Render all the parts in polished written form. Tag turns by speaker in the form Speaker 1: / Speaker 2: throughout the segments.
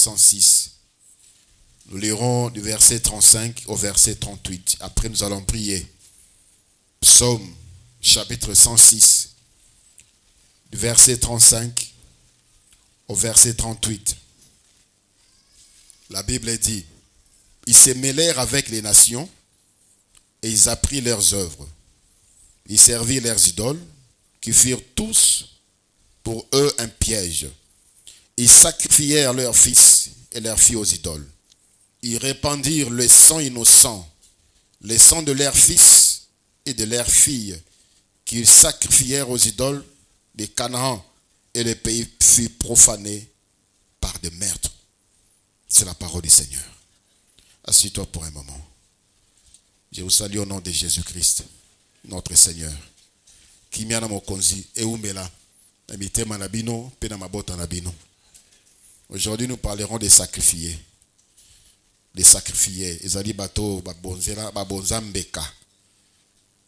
Speaker 1: 106. Nous lirons du verset 35 au verset 38. Après, nous allons prier. Psaume, chapitre 106, du verset 35 au verset 38. La Bible dit, « Ils se mêlèrent avec les nations et ils apprirent leurs œuvres. Ils servirent leurs idoles, qui furent tous pour eux un piège. Ils sacrifièrent leurs fils et leurs filles aux idoles. Ils répandirent le sang innocent, le sang de leurs fils et de leurs filles, qu'ils sacrifièrent aux idoles des Canaan, et le pays fut profané par des meurtres. » C'est la parole du Seigneur. Assis-toi pour un moment. Je vous salue au nom de Jésus-Christ, notre Seigneur. Kimiana mokonzi eumela mitema na bino pe na mabota na bino. Aujourd'hui, nous parlerons des sacrifiés. Les sacrifiés, ezali bato babonzela babonzambeka.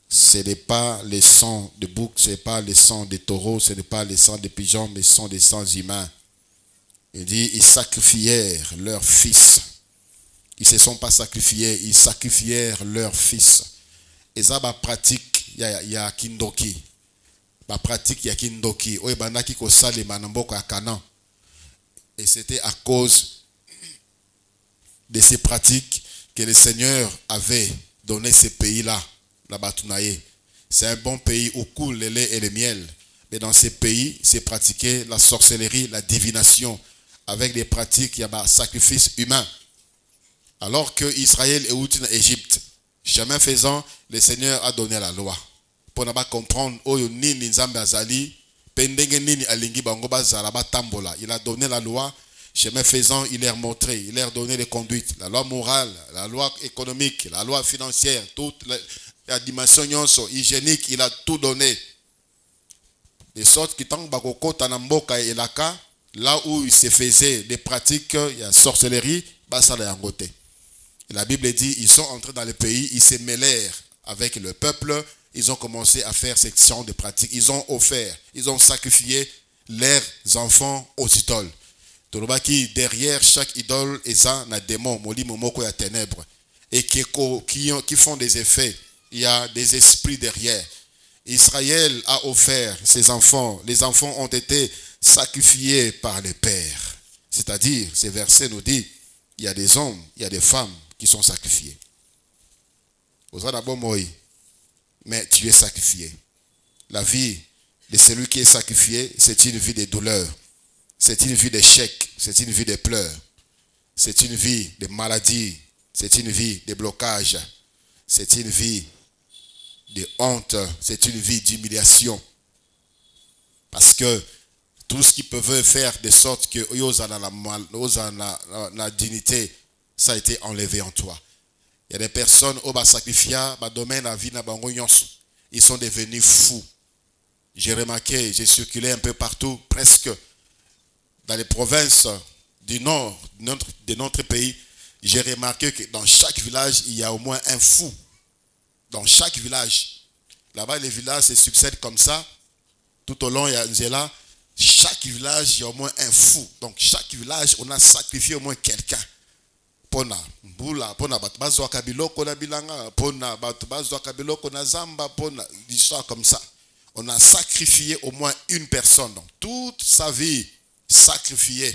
Speaker 1: Ce n'est pas le sang de bouc, ce n'est pas le sang de taureau, ce n'est pas le sang de pigeons, mais ce sont des sangs humains. Il dit, ils sacrifièrent leurs fils. Ils ne se sont pas sacrifiés, ils sacrifièrent leurs fils. Et ça, ma pratique, il y a kindoki. Ma pratique, il y a kindoki. Et c'était à cause de ces pratiques que le Seigneur avait donné ces pays-là, la Batunaye. C'est un bon pays où coule le lait et le miel. Mais dans ces pays, c'est pratiqué la sorcellerie, la divination, avec des pratiques, il y a un sacrifice humain. Alors que Israël est outil en Égypte, jamais faisant, le Seigneur a donné la loi. Pour ne pas comprendre, il a donné la loi. Chemin faisant, il leur montré, il leur donné les conduites, la loi morale, la loi économique, la loi financière, toute la dimension hygiénique, il a tout donné. De sorte que tant que là où il se faisait des pratiques, il y a sorcellerie, et la Bible dit, ils sont entrés dans le pays, ils se mêlèrent avec le peuple, ils ont commencé à faire ce genre de pratiques, ils ont offert, ils ont sacrifié leurs enfants aux idoles. Derrière chaque idole, il y a un démon, il y a ténèbres, et qui font des effets. Il y a des esprits derrière. Israël a offert ses enfants. Les enfants ont été sacrifiés par les pères. C'est-à-dire, ces versets nous disent, il y a des hommes, il y a des femmes qui sont sacrifiés. Mais tu es sacrifié. La vie de celui qui est sacrifié, c'est une vie de douleur. C'est une vie d'échec, c'est une vie de pleurs, c'est une vie de maladie, c'est une vie de blocage, c'est une vie de honte, c'est une vie d'humiliation. Parce que tout ce qui peut faire de sorte que la dignité, ça a été enlevé en toi. Il y a des personnes qui ont sacrifié le domaine de la vie, ils sont devenus fous. J'ai remarqué, j'ai circulé un peu partout, presque dans les provinces du nord de notre pays, j'ai remarqué que dans chaque village, il y a au moins un fou. Dans chaque village. Là-bas, les villages se succèdent comme ça. Tout au long, il y a là. Chaque village, il y a au moins un fou. Donc, chaque village, on a sacrifié au moins quelqu'un. Pona, mbula, pona, batbazo kabiloko na bilanga, pona, batbazo kabiloko na zamba, pona, l'histoire comme ça. On a sacrifié au moins une personne. Donc, toute sa vie, sacrifié.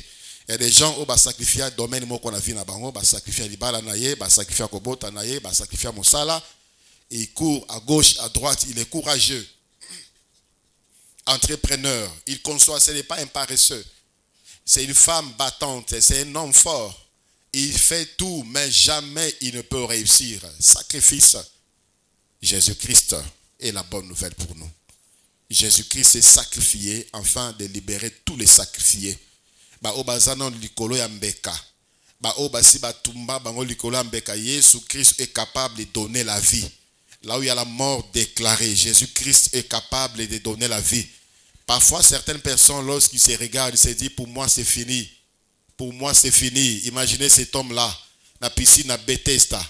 Speaker 1: Il y a des gens qui ont sacrifié le domaine qu'on a vu dans bango, sacrifié libala naye, sacrifié kobota naye, sacrifié mosala. Il court à gauche, à droite, il est courageux. Entrepreneur, il conçoit, ce n'est pas un paresseux. C'est une femme battante, c'est un homme fort. Il fait tout, mais jamais il ne peut réussir. Sacrifice. Jésus-Christ est la bonne nouvelle pour nous. Jésus-Christ s'est sacrifié afin de libérer tous les sacrifiés. Jésus-Christ est capable de donner la vie. Là où il y a la mort déclarée, Jésus-Christ est capable de donner la vie. Parfois, certaines personnes, lorsqu'ils se regardent, ils se disent, pour moi c'est fini. Pour moi c'est fini. Imaginez cet homme-là, la piscine à Bethesda,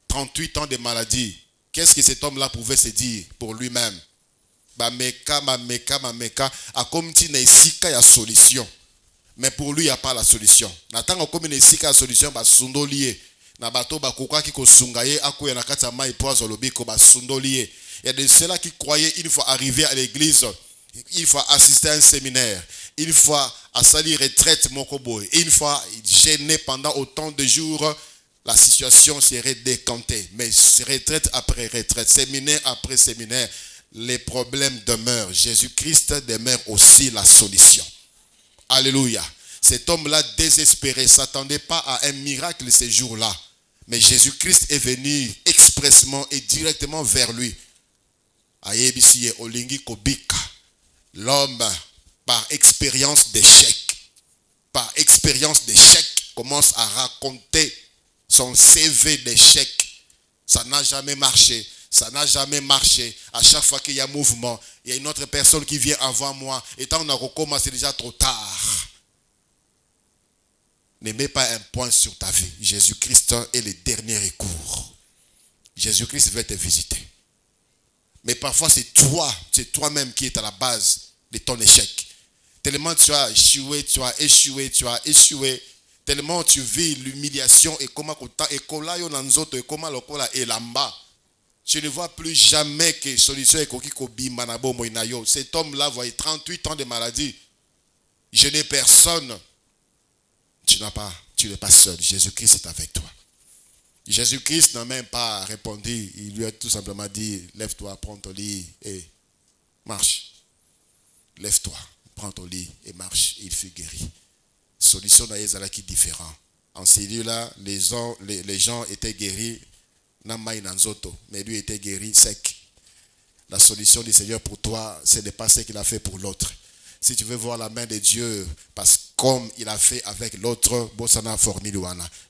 Speaker 1: 38 ans de maladie. Qu'est-ce que cet homme-là pouvait se dire pour lui-même? A comme tu n'as ici qu'il y a solution. Mais pour lui, il n'y a pas la solution. Natanga comme une solution, bah sundolié. Nabato ba koka ki ko sungaye akuya na kata mai poazo lobiko ba sundolié. Il y a de ceux-là qui croyaient il faut arriver à l'église, il faut assister à un séminaire, il faut à salir retraite mokoboy, il faut gêner pendant autant de jours, la situation serait décantée. Mais retraite après retraite, séminaire après séminaire, les problèmes demeurent. Jésus-Christ demeure aussi la solution. Alléluia. Cet homme-là désespéré ne s'attendait pas à un miracle ces jours-là. Mais Jésus-Christ est venu expressément et directement vers lui. L'homme, par expérience d'échec, commence à raconter son CV d'échec. Ça n'a jamais marché. Ça n'a jamais marché. À chaque fois qu'il y a mouvement, il y a une autre personne qui vient avant moi. Et tant qu'on a recommencé, c'est déjà trop tard. Ne mets pas un point sur ta vie. Jésus-Christ est le dernier recours. Jésus-Christ veut te visiter. Mais parfois, c'est toi-même qui es à la base de ton échec. Tellement tu as échoué. Tellement tu vis l'humiliation et comment tu ne vois plus jamais que solution est cet homme-là voit 38 ans de maladie. Je n'ai personne. Tu n'es pas seul. Jésus-Christ est avec toi. Jésus-Christ n'a même pas répondu. Il lui a tout simplement dit, lève-toi, prends ton lit et marche. Lève-toi, prends ton lit et marche. Il fut guéri. Solution d'Aïzala qui est différent. En ces lieux-là, les gens étaient guéris, mais lui était guéri sec. La solution du Seigneur pour toi, ce n'est pas ce qu'il a fait pour l'autre. Si tu veux voir la main de Dieu, parce que comme il a fait avec l'autre,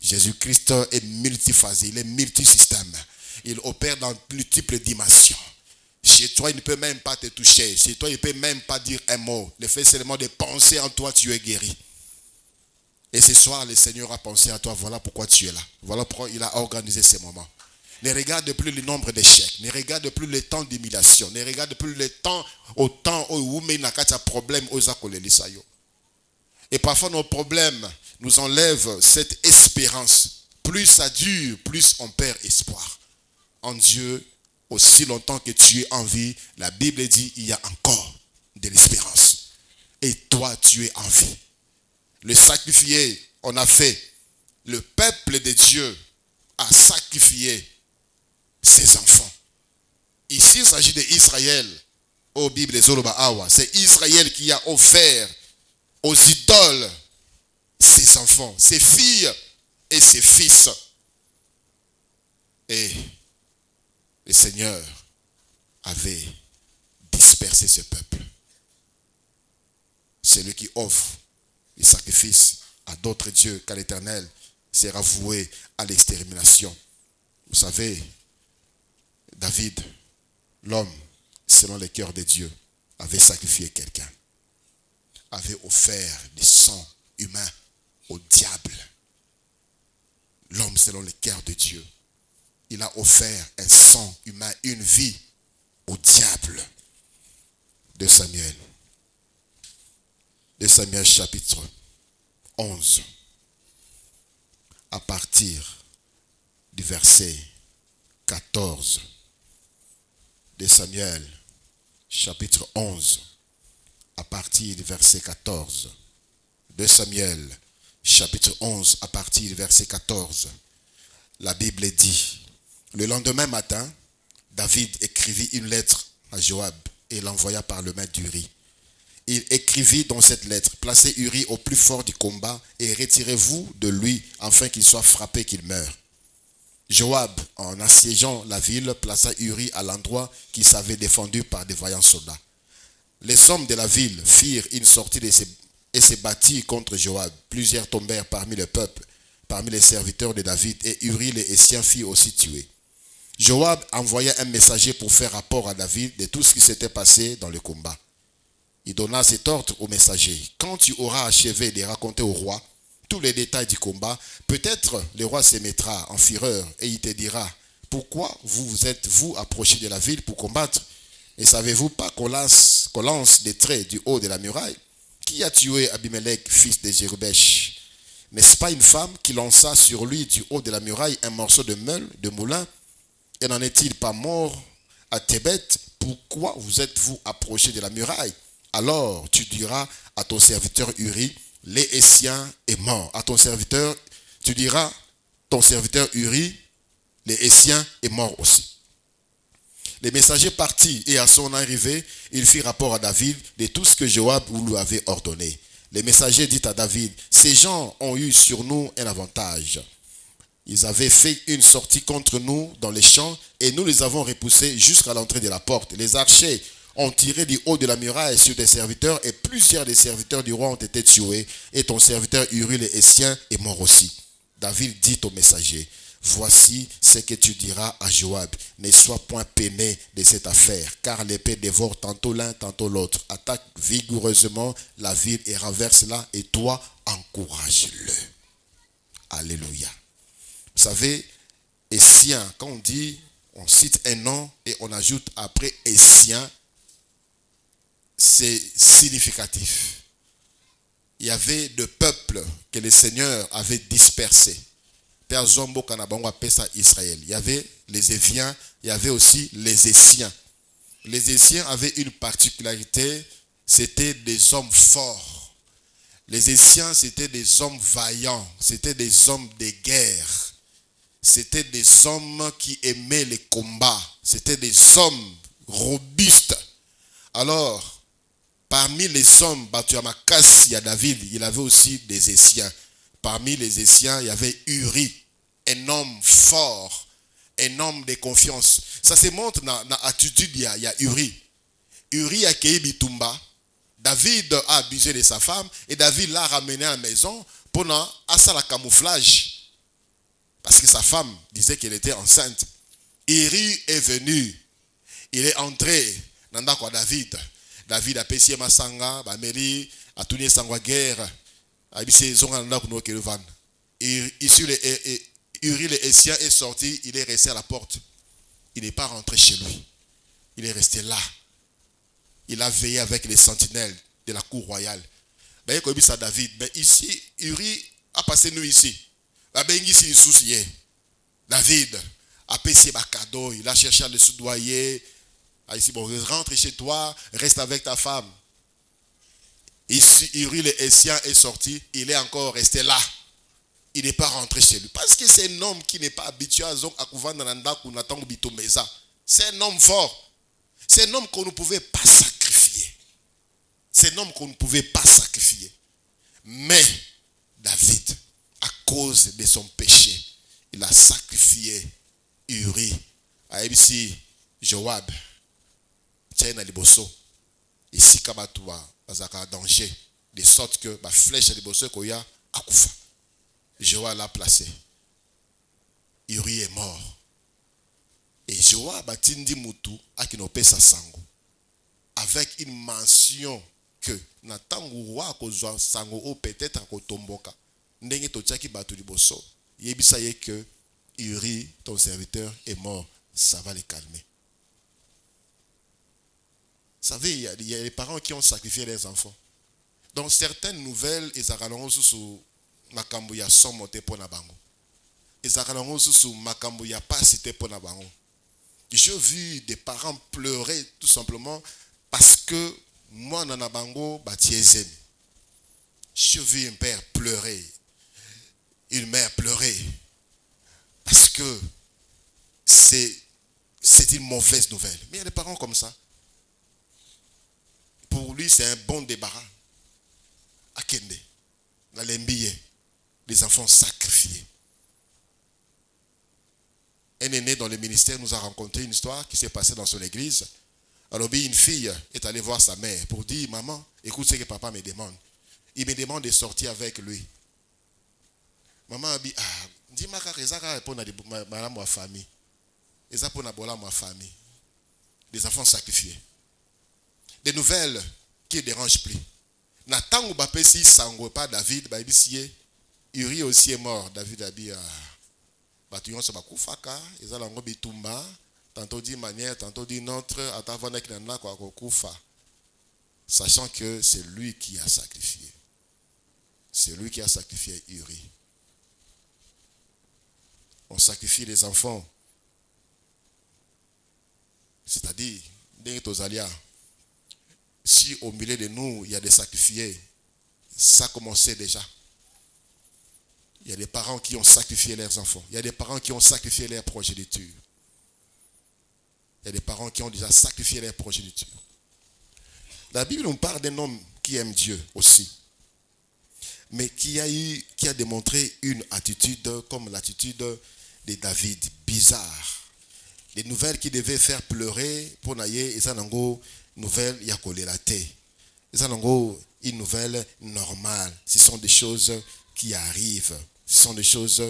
Speaker 1: Jésus-Christ est multiphasé, il est multisystème. Il opère dans multiples dimensions. Chez toi, il ne peut même pas te toucher. Chez toi, il ne peut même pas dire un mot. Le fait seulement de penser en toi, tu es guéri. Et ce soir, le Seigneur a pensé à toi. Voilà pourquoi tu es là. Voilà pourquoi il a organisé ces moments. Ne regarde plus le nombre d'échecs. Ne regarde plus le temps d'humiliation. Ne regarde plus le temps où il y a un problème. Et parfois, nos problèmes nous enlèvent cette espérance. Plus ça dure, plus on perd espoir. En Dieu, aussi longtemps que tu es en vie, la Bible dit il y a encore de l'espérance. Et toi, tu es en vie. Le sacrifié, on a fait. Le peuple de Dieu a sacrifié ses enfants. Ici, il s'agit d'Israël. Au Bible, c'est Israël qui a offert aux idoles ses enfants, ses filles et ses fils. Et le Seigneur avait dispersé ce peuple. Celui qui offre les sacrifices à d'autres dieux qu'à l'Éternel sera voué à l'extermination. Vous savez, David, l'homme, selon le cœur de Dieu, avait sacrifié quelqu'un, avait offert du sang humain au diable. L'homme, selon le cœur de Dieu, il a offert un sang humain, une vie au diable. De Samuel chapitre 11, à partir du verset 14. De Samuel chapitre 11, à partir du verset 14. De Samuel chapitre 11, à partir du verset 14. La Bible dit, le lendemain matin, David écrivit une lettre à Joab et l'envoya par le maître d'Uri. Il écrivit dans cette lettre, placez Uri au plus fort du combat et retirez-vous de lui afin qu'il soit frappé, qu'il meure. Joab, en assiégeant la ville, plaça Uri à l'endroit qui s'avait défendu par des vaillants soldats. Les hommes de la ville firent une sortie et se battirent contre Joab. Plusieurs tombèrent parmi le peuple, parmi les serviteurs de David, et Uri les Hessiens furent aussi tués. Joab envoya un messager pour faire rapport à David de tout ce qui s'était passé dans le combat. Il donna cet ordre au messager. Quand tu auras achevé de raconter au roi tous les détails du combat, peut-être le roi se mettra en fureur et il te dira, pourquoi vous êtes-vous approché de la ville pour combattre? Et savez-vous pas qu'on lance des traits du haut de la muraille? qui a tué Abimelech, fils de Jérubbèche? N'est-ce pas une femme qui lança sur lui du haut de la muraille un morceau de meule, de moulin? Et n'en est-il pas mort à Tébet? Pourquoi vous êtes-vous approché de la muraille? Alors tu diras à ton serviteur Uri, les Essiens est mort. À ton serviteur, tu diras, ton serviteur Uri, les Essiens est mort aussi. Les messagers partis et à son arrivée, il fit rapport à David de tout ce que Joab lui avait ordonné. Les messagers dit à David, ces gens ont eu sur nous un avantage. Ils avaient fait une sortie contre nous dans les champs et nous les avons repoussés jusqu'à l'entrée de la porte. Les archers ont tiré du haut de la muraille sur tes serviteurs et plusieurs des serviteurs du roi ont été tués et ton serviteur Uri les Essiens est mort aussi. David dit au messager, voici ce que tu diras à Joab. Ne sois point peiné de cette affaire, car l'épée dévore tantôt l'un, tantôt l'autre. Attaque vigoureusement la ville et renverse-la, et toi, encourage-le. Alléluia. Vous savez, Essien, quand on dit, on cite un nom et on ajoute après Essien, c'est significatif. Il y avait des peuples que le Seigneur avait dispersés. Israël. Il y avait les Éviens, il y avait aussi les Essiens. Les Essiens avaient une particularité, c'était des hommes forts. Les Essiens, c'était des hommes vaillants, c'était des hommes de guerre. C'était des hommes qui aimaient les combats, c'était des hommes robustes. Alors, parmi les hommes battus à Makassi, à David, il y avait aussi des Essiens. Parmi les Essiens, il y avait Uri, un homme fort, un homme de confiance. Ça se montre dans l'attitude, il y a Uri. Uri a accueilli Bitumba. David a abusé de sa femme et David l'a ramené à la maison pour faire le camouflage. Parce que sa femme disait qu'elle était enceinte. Uri est venu. Il est entré dans le David. David a payé ma sanga, Bameli, a tourné sangwa guerre. Uri le Essien est sorti, il est resté à la porte. Il n'est pas rentré chez lui. Il est resté là. Il a veillé avec les sentinelles de la cour royale. Ben, comme ça David, mais ici, Uri a passé nous ici. David a payé un cadeau, il a cherché à le soudoyer. Ici, bon, rentre chez toi, reste avec ta femme. Ici, Uri le Essien est sorti, il est encore resté là. Il n'est pas rentré chez lui. Parce que c'est un homme qui n'est pas habitué à c'est un homme fort. C'est un homme qu'on ne pouvait pas sacrifier. C'est un homme qu'on ne pouvait pas sacrifier. Mais David, à cause de son péché, il a sacrifié Uri. ici Joab, Tchaïna Liboso, ici Kabatoua, Bazaka danger, de sorte que la flèche de Liboso Koya a koufa. Joab l'a placé. Uri est mort. Et Joab a tindi Moutou à Kinopesa Sango. Avec une mention que Natangu roi kozwa sango o peut-être à Kotomboka. Ndenge totiaki batu liboso. Yebisa ye que Uri, ton serviteur, est mort. Ça va les calmer. Vous savez, il y a les parents qui ont sacrifié leurs enfants. Dans certaines nouvelles, ils ont sous Makambuya sans monter pour Nabango. Ils ont sous Makambuya pas cité pour Nabango. J'ai vu des parents pleurer tout simplement parce que moi, Nanabango, Batiezem. J'ai vu un père pleurer, une mère pleurer parce que c'est une mauvaise nouvelle. Mais il y a des parents comme ça. Pour lui, c'est un bon débarras. À Kende, dans les billets, les enfants sacrifiés. Un aîné dans le ministère nous a raconté une histoire qui s'est passée dans son église. Alors, une fille est allée voir sa mère pour dire, maman, écoute ce que papa me demande. Il me demande de sortir avec lui. Maman a dit, dis-moi que pour ma famille. Et ça pour ma famille. Des enfants sacrifiés. Des nouvelles qui ne dérangent plus. Nathan ou Bapesi sango pas David, Uri aussi est mort. David a dit, Batuyon se bakufaka, ils ont l'ango bitumba, tantôt dit manière, tantôt dit notre, atavana kinana kwa kufa. sachant que c'est lui qui a sacrifié. C'est lui qui a sacrifié Uri. On sacrifie les enfants. C'est-à-dire, si au milieu de nous, il y a des sacrifiés, ça commençait déjà. Il y a des parents qui ont sacrifié leurs enfants. Il y a des parents qui ont sacrifié leur progéniture. Il y a des parents qui ont déjà sacrifié leur progéniture. La Bible nous parle d'un homme qui aime Dieu aussi, mais qui a démontré une attitude comme l'attitude de David, bizarre. Les nouvelles qui devaient faire pleurer pour naïe, et ça nango nouvelle yakolelate. Et ça nango une nouvelle normale. Ce sont des choses qui arrivent. Ce sont des choses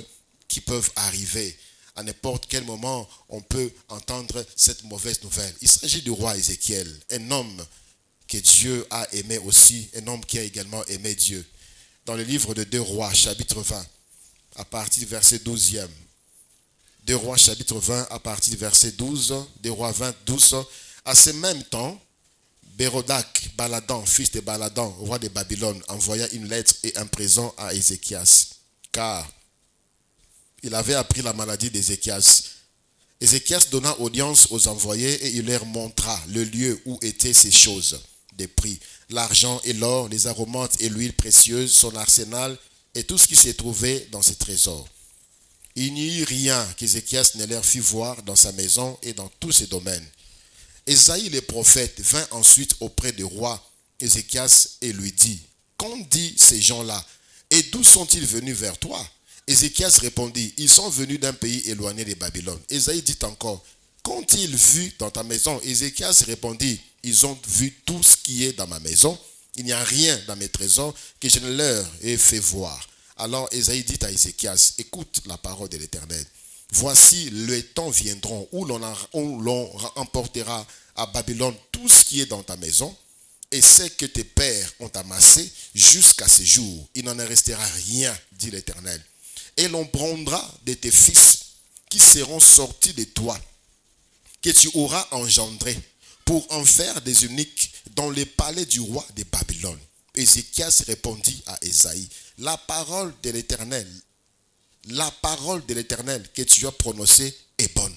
Speaker 1: qui peuvent arriver. À n'importe quel moment, on peut entendre cette mauvaise nouvelle. Il s'agit du roi Ézéchiel, un homme que Dieu a aimé aussi, un homme qui a également aimé Dieu. Dans le livre de 2 Rois, chapitre 20, à partir du verset 12e. 2 Rois, chapitre 20, à partir du verset 12, 2 Rois 20, 12. À ce même temps, Bérodak, Baladan, fils de Baladan, roi de Babylone, envoya une lettre et un présent à Ézéchias, car il avait appris la maladie d'Ézéchias. Ézéchias donna audience aux envoyés et il leur montra le lieu où étaient ces choses, des prix, l'argent et l'or, les aromates et l'huile précieuse, son arsenal et tout ce qui s'est trouvé dans ses trésors. Il n'y eut rien qu'Ézéchias ne leur fit voir dans sa maison et dans tous ses domaines. Ésaïe le prophète vint ensuite auprès du roi Ézéchias et lui dit, « Qu'ont dit ces gens-là et d'où sont-ils venus vers toi ?» Ézéchias répondit, « Ils sont venus d'un pays éloigné de Babylone. » Ésaïe dit encore, « Qu'ont-ils vu dans ta maison ?» Ézéchias répondit, « Ils ont vu tout ce qui est dans ma maison. Il n'y a rien dans mes trésors que je ne leur ai fait voir. » Alors Ésaïe dit à Ézéchias, « Écoute la parole de l'Éternel. Voici les temps viendront où l'on emportera à Babylone tout ce qui est dans ta maison et ce que tes pères ont amassé jusqu'à ce jour. Il n'en restera rien, dit l'Éternel. Et l'on prendra de tes fils qui seront sortis de toi, que tu auras engendrés, pour en faire des eunuques dans les palais du roi de Babylone. » Ézéchias répondit à Ésaïe, « La parole de l'Éternel que tu as prononcée est bonne.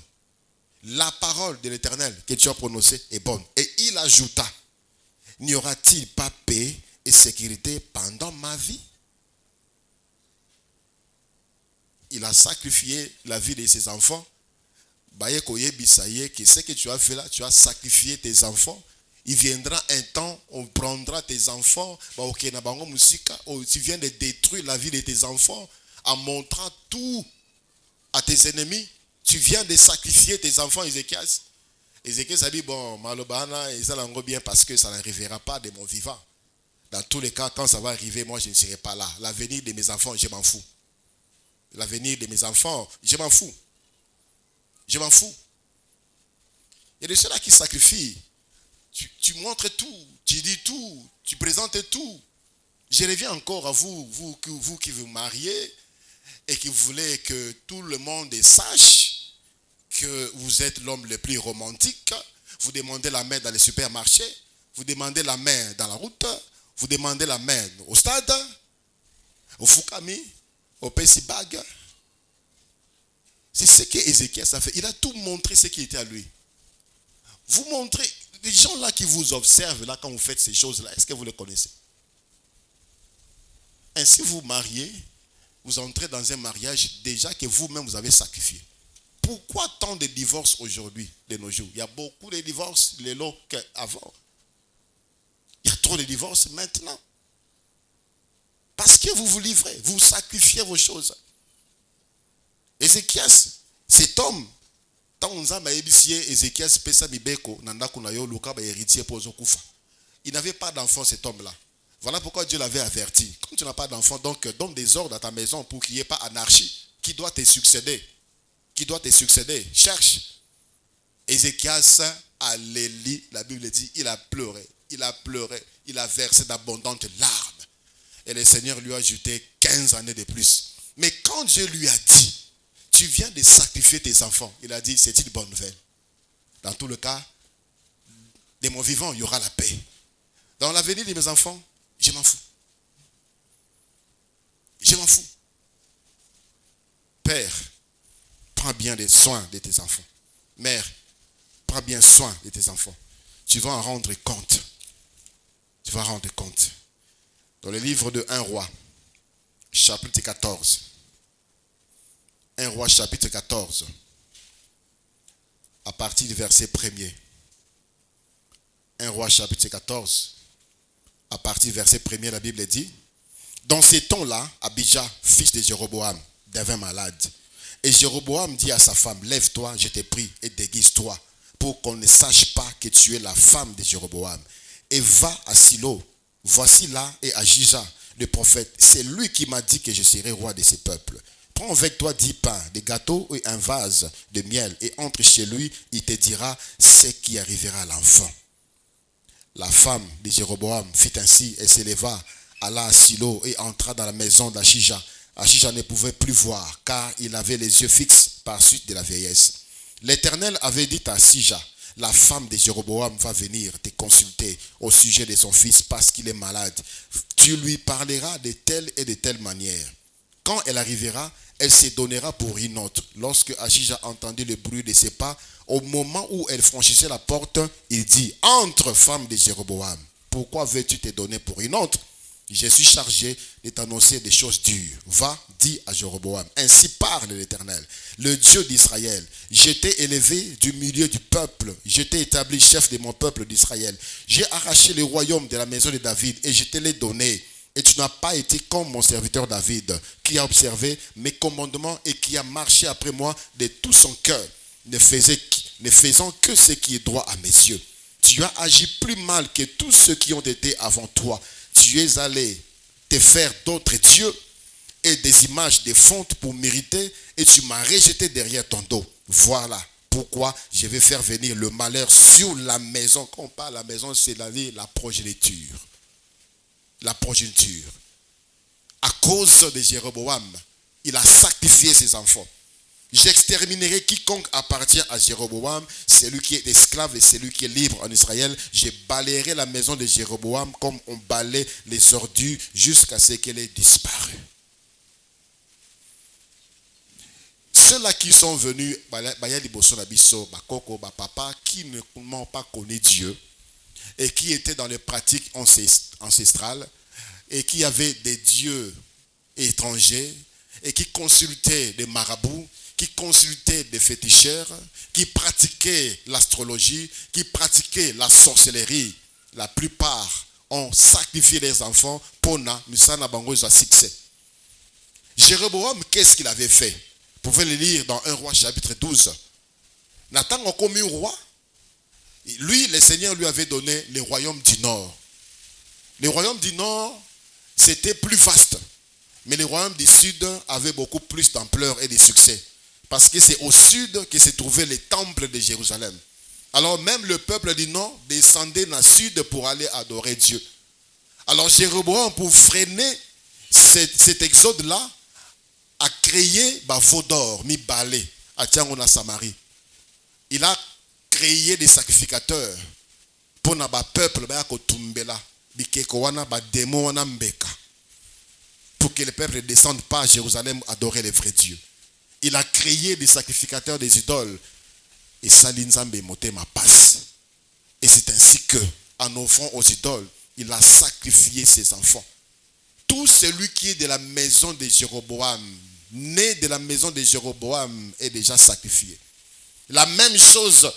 Speaker 1: La parole de l'Éternel que tu as prononcée est bonne. » Et il ajouta, « N'y aura-t-il pas paix et sécurité pendant ma vie ?» Il a sacrifié la vie de ses enfants. Que ce que tu as fait là, tu as sacrifié tes enfants. Il viendra un temps, on prendra tes enfants. Tu viens de détruire la vie de tes enfants en montrant tout à tes ennemis. Tu viens de sacrifier tes enfants, Ézéchias. Ézéchias a dit, bon, malobana, et ça l'envoie bien parce que ça n'arrivera pas de mon vivant. Dans tous les cas, quand ça va arriver, moi je ne serai pas là. L'avenir de mes enfants, je m'en fous. L'avenir de mes enfants, je m'en fous. Je m'en fous. Il y a des ceux-là qui sacrifient. Tu montres tout, tu dis tout, tu présentes tout. Je reviens encore à vous qui vous mariez et qui voulez que tout le monde sache que vous êtes l'homme le plus romantique. Vous demandez la main dans les supermarchés, vous demandez la main dans la route, vous demandez la main au stade, au Fukami, au Pessibag. C'est ce que Ézéchias a fait. Il a tout montré ce qui était à lui. Vous montrez, les gens là qui vous observent là quand vous faites ces choses-là, est-ce que vous les connaissez? Ainsi vous mariez, vous entrez dans un mariage déjà que vous-même vous avez sacrifié. Pourquoi tant de divorces aujourd'hui, de nos jours? Il y a beaucoup de divorces, les lots qu'avant. Il y a trop de divorces maintenant. Parce que vous vous livrez, vous sacrifiez vos choses. Ézéchias, cet homme, il n'avait pas d'enfant, cet homme-là. Voilà pourquoi Dieu l'avait averti. Comme tu n'as pas d'enfant, donc donne des ordres à ta maison pour qu'il n'y ait pas anarchie. Qui doit te succéder? Qui doit te succéder? Cherche. Ézéchias a l'éli, la Bible dit, il a pleuré, il a versé d'abondantes larmes. Et le Seigneur lui a ajouté 15 années de plus. Mais quand Dieu lui a dit, tu viens de sacrifier tes enfants, il a dit, c'est une bonne nouvelle. Dans tout le cas, de mon vivant, il y aura la paix. Dans l'avenir de mes enfants, je m'en fous. Je m'en fous. Père, prends bien soin de tes enfants. Mère, prends bien soin de tes enfants. Tu vas en rendre compte. Tu vas en rendre compte. Dans le livre de 1 roi, chapitre 14. 1 roi, chapitre 14. À partir du verset 1er. 1 roi, chapitre 14. À partir du verset 1er, la Bible dit: dans ces temps-là, Abijah, fils de Jéroboam, devint malade. Et Jéroboam dit à sa femme: lève-toi, je te prie, et déguise-toi, pour qu'on ne sache pas que tu es la femme de Jéroboam. Et va à Silo. Voici là et Agija, le prophète. C'est lui qui m'a dit que je serai roi de ce peuple. Prends avec toi 10 pains, des gâteaux et un vase de miel, et entre chez lui, il te dira ce qui arrivera à l'enfant. La femme de Jéroboam fit ainsi et s'éleva, alla à Silo et entra dans la maison d'Achija. Achija ne pouvait plus voir, car il avait les yeux fixes par suite de la vieillesse. L'Éternel avait dit à Achija: la femme de Jéroboam va venir te consulter au sujet de son fils parce qu'il est malade. Tu lui parleras de telle et de telle manière. Quand elle arrivera, elle se donnera pour une autre. Lorsque Achija entendit le bruit de ses pas, au moment où elle franchissait la porte, il dit: entre, femme de Jéroboam, pourquoi veux-tu te donner pour une autre? Je suis chargé de t'annoncer des choses dures. Va, dis à Jéroboam: ainsi parle l'Éternel, le Dieu d'Israël. Je t'ai élevé du milieu du peuple. Je t'ai établi chef de mon peuple d'Israël. J'ai arraché le royaume de la maison de David et je te l'ai donné. Et tu n'as pas été comme mon serviteur David, qui a observé mes commandements et qui a marché après moi de tout son cœur, ne faisant que ce qui est droit à mes yeux. Tu as agi plus mal que tous ceux qui ont été avant toi. Tu es allé te faire d'autres dieux et des images de fonte pour mériter, et tu m'as rejeté derrière ton dos. Voilà pourquoi je vais faire venir le malheur sur la maison. Quand on parle de la maison, c'est la progéniture. La progéniture. À cause de Jéroboam, il a sacrifié ses enfants. J'exterminerai quiconque appartient à Jéroboam, celui qui est esclave et celui qui est libre en Israël. Je balayerai la maison de Jéroboam comme on balaye les ordures jusqu'à ce qu'elle ait disparu. Ceux-là qui sont venus, qui n'ont pas connu Dieu et qui étaient dans les pratiques ancestrales et qui avaient des dieux étrangers et qui consultaient des marabouts, qui consultaient des féticheurs, qui pratiquaient l'astrologie, qui pratiquaient la sorcellerie. La plupart ont sacrifié leurs enfants pour Musana Bangoza succès. Jéroboam, qu'est-ce qu'il avait fait? Vous pouvez le lire dans 1 roi chapitre 12. Nathan a commis roi. Lui, le Seigneur lui avait donné le royaume du Nord. Le royaume du Nord, c'était plus vaste. Mais le royaume du Sud avait beaucoup plus d'ampleur et de succès. Parce que c'est au sud que se trouvait le temple de Jérusalem. Alors même le peuple du Nord descendait dans le sud pour aller adorer Dieu. Alors Jéroboam, pour freiner cet exode-là, a créé veau d'or, mi balé, à Tiangona Samarie. Il a créé des sacrificateurs pour le peuple pour que le peuple ne descende pas à Jérusalem adorer les vrais dieux. Il a créé des sacrificateurs des idoles. Et Salinzambe moté ma passe. Et c'est ainsi que, en offrant aux idoles, il a sacrifié ses enfants. Tout celui qui est de la maison de Jéroboam, né de la maison de Jéroboam, est déjà sacrifié. La même chose,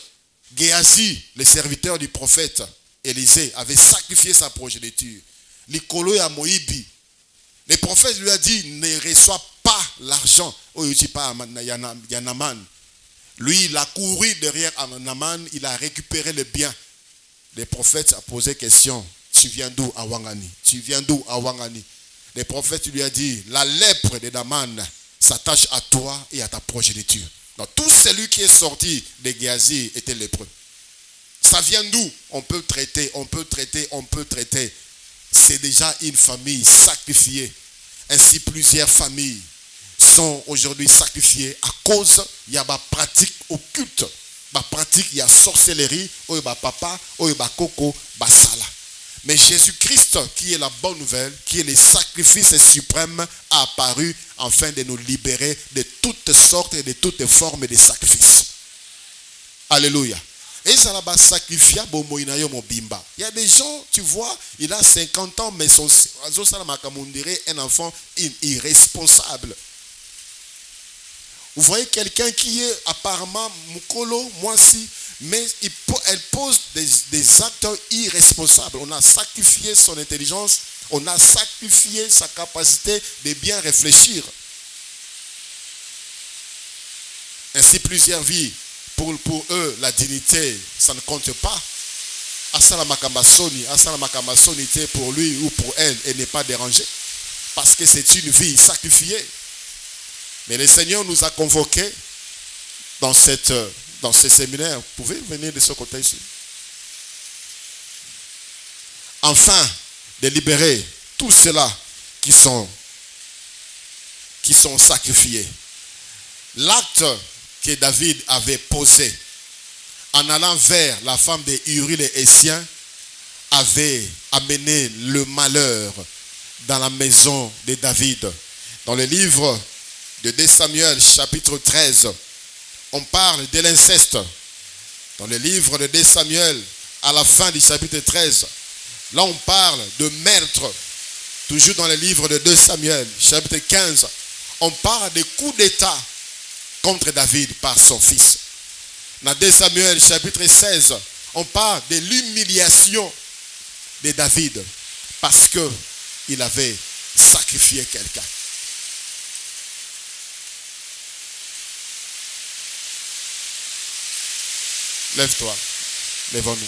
Speaker 1: Géasi, le serviteur du prophète Élisée, avait sacrifié sa progéniture. Likolo ya Moïbi. Le prophète lui a dit: ne reçois pas l'argent. Lui, il a couru derrière Naman, il a récupéré le bien. Le prophète a posé question: tu viens d'où à Wangani? Tu viens d'où à Wangani? Le prophète lui a dit: la lèpre de Naman s'attache à toi et à ta progéniture. Donc tout celui qui est sorti de Géasi était lépreux. Ça vient d'où? On peut traiter, on peut traiter, on peut traiter. C'est déjà une famille sacrifiée. Ainsi, plusieurs familles sont aujourd'hui sacrifiées à cause il y a des pratiques occultes. Des pratiques, il y a sorcellerie, il y a papa, il y a coco, basala. Mais Jésus-Christ, qui est la bonne nouvelle, qui est le sacrifice suprême, a apparu afin de nous libérer de toutes sortes et de toutes formes de sacrifices. Alléluia. Et ça là-bas sacrifié il y a des gens, tu vois, il a 50 ans, mais on dirait un enfant irresponsable. Vous voyez quelqu'un qui est apparemment Mukolo, moi aussi, mais elle pose des actes irresponsables. On a sacrifié son intelligence, on a sacrifié sa capacité de bien réfléchir. Ainsi plusieurs vies. Pour eux, la dignité, ça ne compte pas. Asala Makamasoni pour lui ou pour elle, elle n'est pas dérangée. Parce que c'est une vie sacrifiée. Mais le Seigneur nous a convoqués dans ce séminaire. Vous pouvez venir de ce côté ici. Enfin, de libérer tous ceux-là qui sont sacrifiés. L'acte que David avait posé en allant vers la femme de Uri les Hétiens avait amené le malheur dans la maison de David. Dans le livre de 2 Samuel chapitre 13, on parle de l'inceste. Dans le livre de 2 Samuel, à la fin du chapitre 13, là on parle de meurtre. Toujours dans le livre de 2 Samuel chapitre 15, on parle de coup d'état contre David par son fils. Dans 2 Samuel chapitre 16, on parle de l'humiliation de David parce qu'il avait sacrifié quelqu'un. Lève-toi, lèvons-nous.